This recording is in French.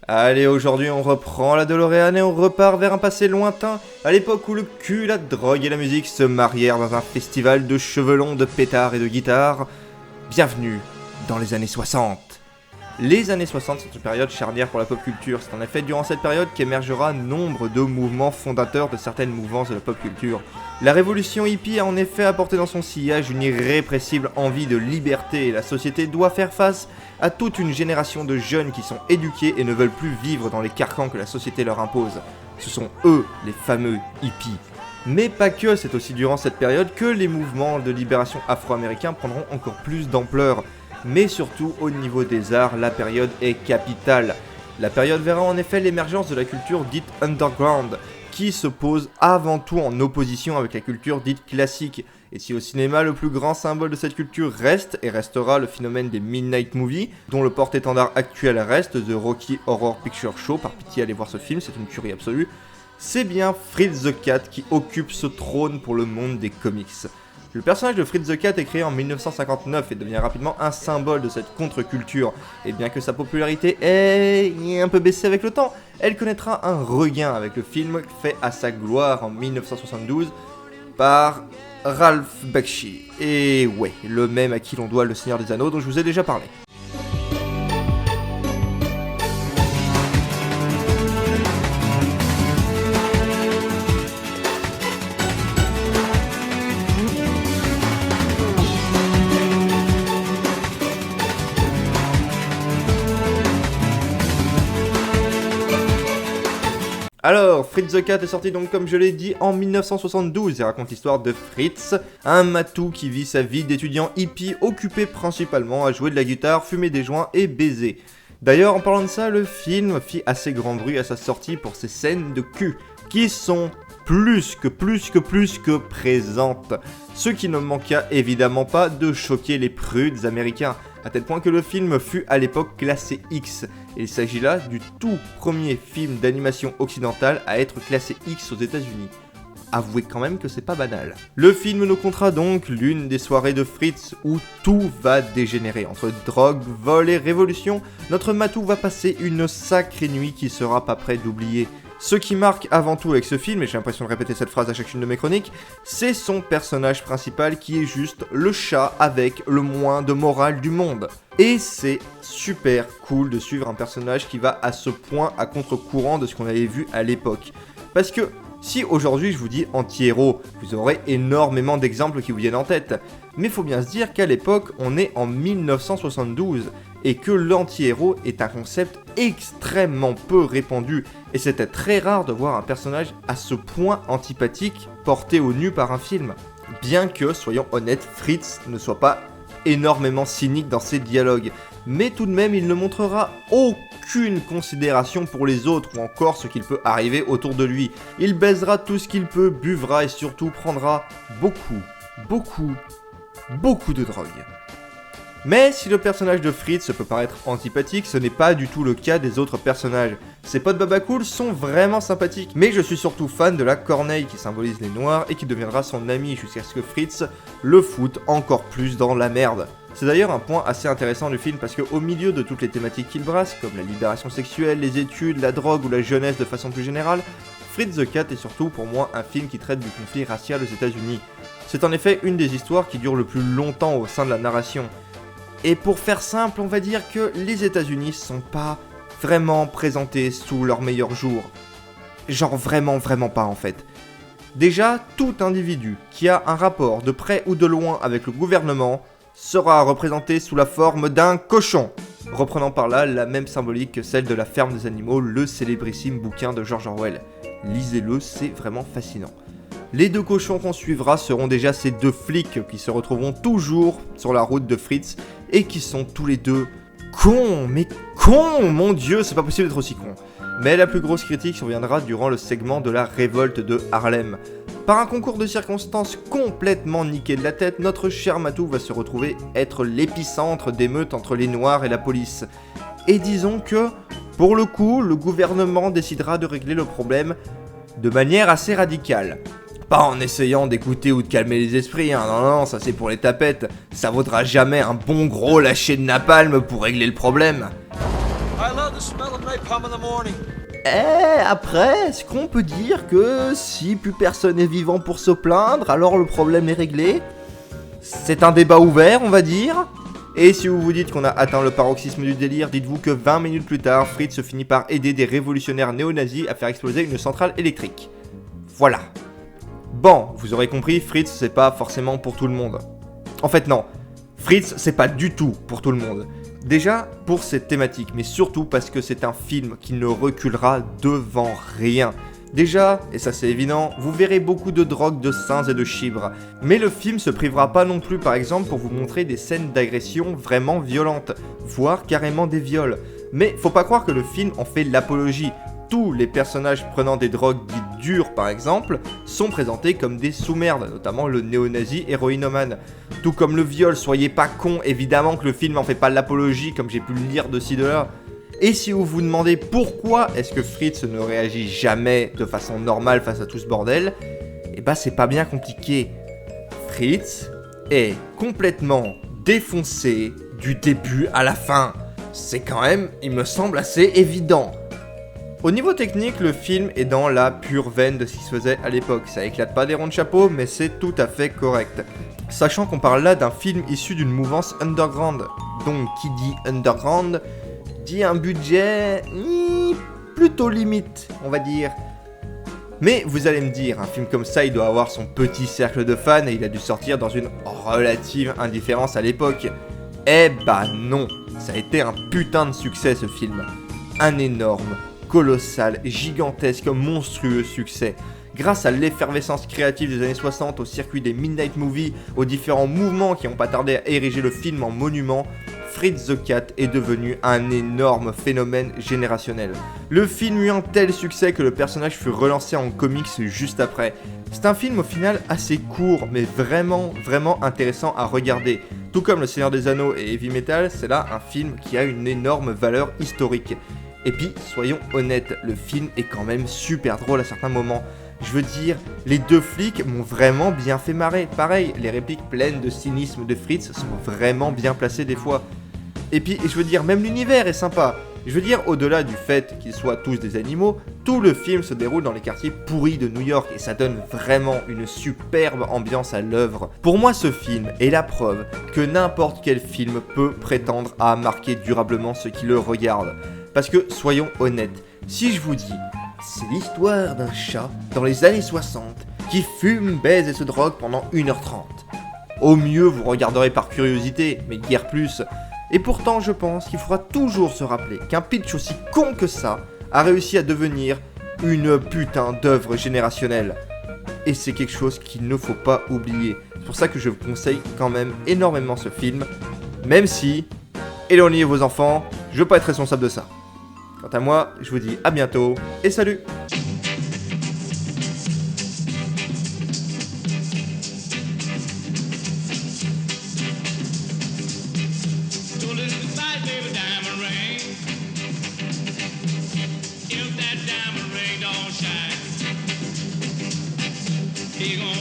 Allez, aujourd'hui on reprend la DeLorean et on repart vers un passé lointain, à l'époque où le cul, la drogue et la musique se marièrent dans un festival de chevelons, de pétards et de guitares. Bienvenue dans les années 60. Les années 60 sont une période charnière pour la pop culture. C'est en effet durant cette période qu'émergera nombre de mouvements fondateurs de certaines mouvances de la pop culture. La révolution hippie a en effet apporté dans son sillage une irrépressible envie de liberté et la société doit faire face à toute une génération de jeunes qui sont éduqués et ne veulent plus vivre dans les carcans que la société leur impose. Ce sont eux, les fameux hippies. Mais pas que, c'est aussi durant cette période que les mouvements de libération afro-américains prendront encore plus d'ampleur. Mais surtout au niveau des arts, la période est capitale. La période verra en effet l'émergence de la culture dite underground, qui se pose avant tout en opposition avec la culture dite classique. Et si au cinéma, le plus grand symbole de cette culture reste et restera le phénomène des Midnight Movies, dont le porte-étendard actuel reste The Rocky Horror Picture Show, par pitié allez voir ce film, c'est une tuerie absolue, c'est bien Fritz the Cat qui occupe ce trône pour le monde des comics. Le personnage de Fritz the Cat est créé en 1959 et devient rapidement un symbole de cette contre-culture. Et bien que sa popularité ait un peu baissé avec le temps, elle connaîtra un regain avec le film fait à sa gloire en 1972 par Ralph Bakshi. Et ouais, le même à qui l'on doit Le Seigneur des Anneaux dont je vous ai déjà parlé. Alors, Fritz the Cat est sorti donc comme je l'ai dit en 1972 et raconte l'histoire de Fritz, un matou qui vit sa vie d'étudiant hippie occupé principalement à jouer de la guitare, fumer des joints et baiser. D'ailleurs, en parlant de ça, le film fit assez grand bruit à sa sortie pour ses scènes de cul, qui sont plus que présentes. Ce qui ne manqua évidemment pas de choquer les prudes américains, à tel point que le film fut à l'époque classé X. Et il s'agit là du tout premier film d'animation occidentale à être classé X aux États-Unis. Avouez quand même que c'est pas banal. Le film nous contera donc l'une des soirées de Fritz où tout va dégénérer. Entre drogue, vol et révolution, notre matou va passer une sacrée nuit qui sera pas près d'oublier. Ce qui marque avant tout avec ce film, et j'ai l'impression de répéter cette phrase à chacune de mes chroniques, c'est son personnage principal qui est juste le chat avec le moins de morale du monde. Et c'est super cool de suivre un personnage qui va à ce point à contre-courant de ce qu'on avait vu à l'époque. Parce que si aujourd'hui je vous dis anti-héros, vous aurez énormément d'exemples qui vous viennent en tête. Mais faut bien se dire qu'à l'époque, on est en 1972 et que l'anti-héros est un concept extrêmement peu répandu. Et c'était très rare de voir un personnage à ce point antipathique porté au nu par un film. Bien que, soyons honnêtes, Fritz ne soit pas énormément cynique dans ses dialogues. Mais tout de même, il ne montrera aucune considération pour les autres ou encore ce qu'il peut arriver autour de lui. Il baisera tout ce qu'il peut, buvra et surtout prendra beaucoup de drogue. Mais si le personnage de Fritz peut paraître antipathique, ce n'est pas du tout le cas des autres personnages. Ses potes babacool sont vraiment sympathiques, mais je suis surtout fan de la corneille qui symbolise les noirs et qui deviendra son ami jusqu'à ce que Fritz le foute encore plus dans la merde. C'est d'ailleurs un point assez intéressant du film parce qu'au milieu de toutes les thématiques qu'il brasse, comme la libération sexuelle, les études, la drogue ou la jeunesse de façon plus générale, Fritz the Cat est surtout pour moi un film qui traite du conflit racial aux États-Unis. C'est en effet une des histoires qui dure le plus longtemps au sein de la narration. Et pour faire simple, on va dire que les États-Unis sont pas vraiment présentés sous leur meilleur jour. Genre vraiment pas en fait. Déjà, tout individu qui a un rapport de près ou de loin avec le gouvernement sera représenté sous la forme d'un cochon. Reprenant par là la même symbolique que celle de La Ferme des Animaux, le célébrissime bouquin de George Orwell. Lisez-le, c'est vraiment fascinant. Les deux cochons qu'on suivra seront déjà ces deux flics qui se retrouveront toujours sur la route de Fritz et qui sont tous les deux cons, mon dieu, c'est pas possible d'être aussi con. Mais la plus grosse critique surviendra durant le segment de la révolte de Harlem. Par un concours de circonstances complètement niqué de la tête, notre cher Matou va se retrouver être l'épicentre d'émeutes entre les Noirs et la police. Et disons que, pour le coup, le gouvernement décidera de régler le problème de manière assez radicale. Pas en essayant d'écouter ou de calmer les esprits, hein, non, ça c'est pour les tapettes. Ça vaudra jamais un bon gros lâcher de napalm pour régler le problème. I love the smell of Après, est-ce qu'on peut dire que si plus personne est vivant pour se plaindre, alors le problème est réglé? C'est un débat ouvert, on va dire. Et si vous vous dites qu'on a atteint le paroxysme du délire, dites-vous que 20 minutes plus tard, Fritz finit par aider des révolutionnaires néo-nazis à faire exploser une centrale électrique. Voilà. Bon, vous aurez compris, Fritz, c'est pas forcément pour tout le monde. En fait, non. Fritz, c'est pas du tout pour tout le monde. Déjà, pour cette thématique, mais surtout parce que c'est un film qui ne reculera devant rien. Déjà, et ça c'est évident, vous verrez beaucoup de drogue, de seins et de chibres. Mais le film se privera pas non plus par exemple pour vous montrer des scènes d'agression vraiment violentes, voire carrément des viols. Mais faut pas croire que le film en fait l'apologie. Tous les personnages prenant des drogues dites dures par exemple, sont présentés comme des sous-merdes, notamment le néo-nazi héroïnomane. Tout comme le viol, soyez pas cons, évidemment que le film en fait pas l'apologie comme j'ai pu le lire de ci de là. Et si vous vous demandez pourquoi est-ce que Fritz ne réagit jamais de façon normale face à tout ce bordel, eh bah c'est pas bien compliqué. Fritz est complètement défoncé du début à la fin. C'est quand même, il me semble, assez évident. Au niveau technique, le film est dans la pure veine de ce qui se faisait à l'époque. Ça éclate pas des ronds de chapeau, mais c'est tout à fait correct. Sachant qu'on parle là d'un film issu d'une mouvance underground. Donc qui dit underground dit un budget plutôt limite, on va dire. Mais vous allez me dire, un film comme ça, il doit avoir son petit cercle de fans et il a dû sortir dans une relative indifférence à l'époque. Eh bah non, ça a été un putain de succès ce film. Un énorme, colossal, gigantesque, monstrueux succès. Grâce à l'effervescence créative des années 60, au circuit des Midnight Movies, aux différents mouvements qui n'ont pas tardé à ériger le film en monument, Fritz the Cat est devenu un énorme phénomène générationnel. Le film eut un tel succès que le personnage fut relancé en comics juste après. C'est un film au final assez court, mais vraiment intéressant à regarder. Tout comme Le Seigneur des Anneaux et Heavy Metal, c'est là un film qui a une énorme valeur historique. Et puis, soyons honnêtes, le film est quand même super drôle à certains moments. Je veux dire, les deux flics m'ont vraiment bien fait marrer. Pareil, les répliques pleines de cynisme de Fritz sont vraiment bien placées des fois. Et puis, je veux dire, même l'univers est sympa. Je veux dire, au-delà du fait qu'ils soient tous des animaux, tout le film se déroule dans les quartiers pourris de New York et ça donne vraiment une superbe ambiance à l'œuvre. Pour moi, ce film est la preuve que n'importe quel film peut prétendre à marquer durablement ceux qui le regardent. Parce que, soyons honnêtes, si je vous dis, c'est l'histoire d'un chat dans les années 60 qui fume, baise et se drogue pendant 1h30. Au mieux, vous regarderez par curiosité, mais guère plus. Et pourtant, je pense qu'il faudra toujours se rappeler qu'un pitch aussi con que ça a réussi à devenir une putain d'œuvre générationnelle. Et c'est quelque chose qu'il ne faut pas oublier. C'est pour ça que je vous conseille quand même énormément ce film, même si, éloignez vos enfants, je veux pas être responsable de ça. Quant à moi, je vous dis à bientôt et salut! He gonna